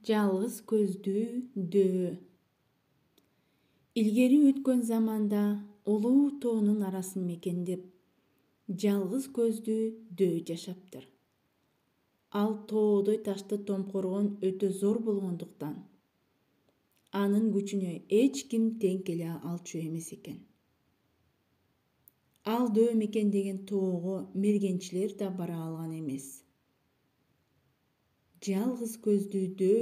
Жалгыз көздүү дөө. Илгери өткөн заманда улуу тоонун арасын мекендеп, жалгыз көздүү дөө жашаптыр. Ал тоодой ташты томкоргон өтө зор болгондуктан, анын күчүнө эч ким тең келе алчу эмес экен. Ал дөө мекендеген тоого мергенчилер да бара алган эмес. Жалгыз көздүү дөө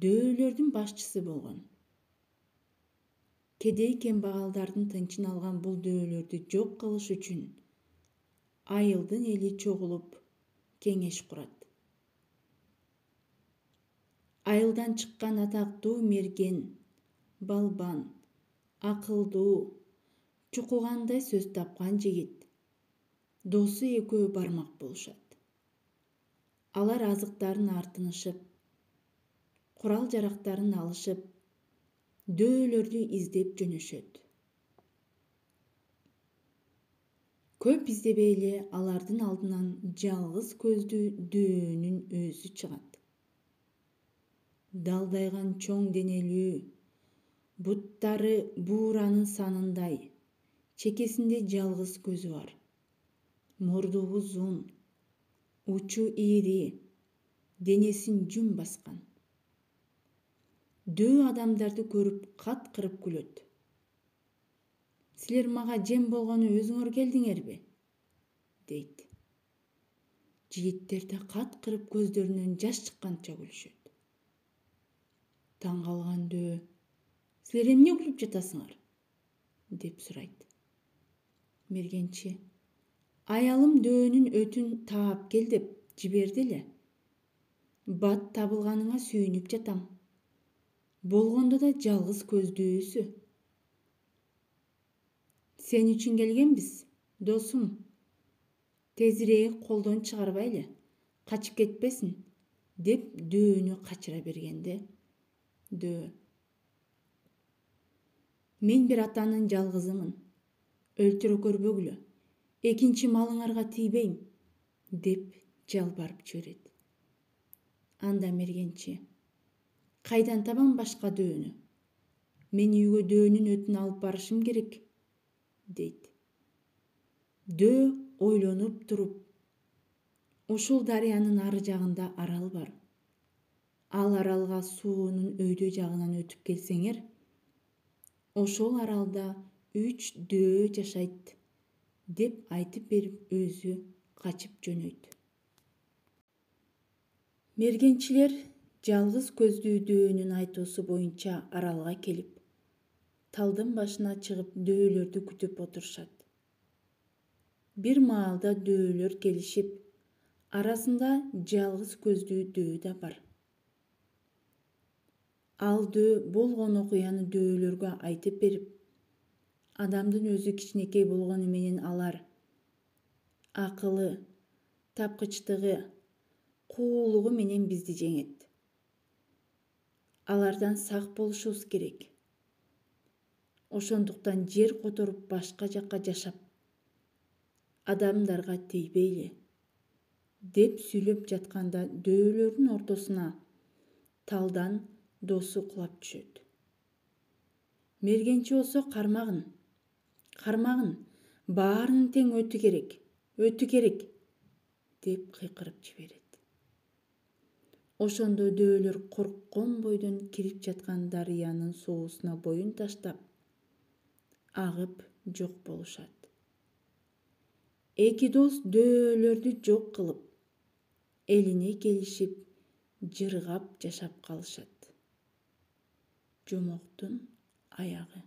дөөлөрдүн башчысы болгон. Кедей кембагалдардын тынчын алган бул дөөлөрдү жок кылыш үчүн айылдын эли чогулуп кеңеш курат. Айылдан чыккан атактуу мерген, балбан, акылдуу, чукугандай сөз тапкан жигит досу экөө бармак болушат. Алар азыктарын артынышып, курал жарактарын алышып, дөөлөрдү издеп жөнөшөт. Көп издебей эле алардын алдынан жалгыз көздүү дөөнүн өзү чыгат. Далдайган чоң денелүү, буттары бууранын санындай, чекесинде жалгыз көзү бар. Мурду узун, учу ири, денесин жүн баскан. Дөө адамдарды көрүп кат-кырып күлөт. Силер мага жем болгону өзүңөр келдиңерби? Дейт. Жигиттер да кат-кырып көздөрүнөн жаш чыкканча күлүшөт. Таң калган дөө: "Силер эмне күлүп жатасыңар?" деп сурайт. Мергенчи: "Аялым дөөнүн өтүн таап кел деп жиберди эле. Бат табылганыңа сүйүнүп жатам. Болгондо да жалгыз көздүүсү. Сен үчүн келгенбиз, досум. Тезирээк колдон чыгарбайлы, качып кетпесин" деп дөөнү качыра бергенде, дөө: "Мен бир атанын жалгызымын. Өлтүрө көрбөгүлө, экинчи малыңарга тийбейм" деп жалбарып жиберет. Анда мергенчи: "Кайдан табам башка дөөнү? Мен үйгө дөөнүн өтүн алып барышым керек" дейт. Дөө ойлонуп туруп: "Ушул дарыянын ары жагында арал бар. Ал аралга суунун өйдө жагынан өтүп келсеңер, ошол аралда 3 дөө жашайт" деп айтып берип өзү качып жөнөйт. Мергенчилер жалгыз көздүү дөөнүн айтуусу боюнча аралга келип, талдын башына чыгып дөөлөрдү күтүп отурушат. Бир маалда дөөлөр келишип, арасында жалгыз көздүү дөө да бар. Ал дөө болгон окуяны дөөлөргө айтып берип, адамдын өзү кичинекей болгону менен алар акылы, тапкычтыгы, куулугу менен бизди жеңет. Алардан сак болушубуз керек. Ошондуктан жер которуп башка жакка жашап, адамдарга тийбейли деп сүйлөп жатканда дөөлөрдүн ортосуна талдан досу кулап түшөт. Мергенчи болсо кармагын, кармагын, баарынын тең өтү керек деп кыйкырып жиберет. Ошондо дөөлөр корккон бойдон кирип жаткан дарыянын суусуна боюн таштап, агып жок болушат. Эки дос дөөлөрдү жок кылып, элине келишип, жыргап жашап калышат. Жомоктун аягы.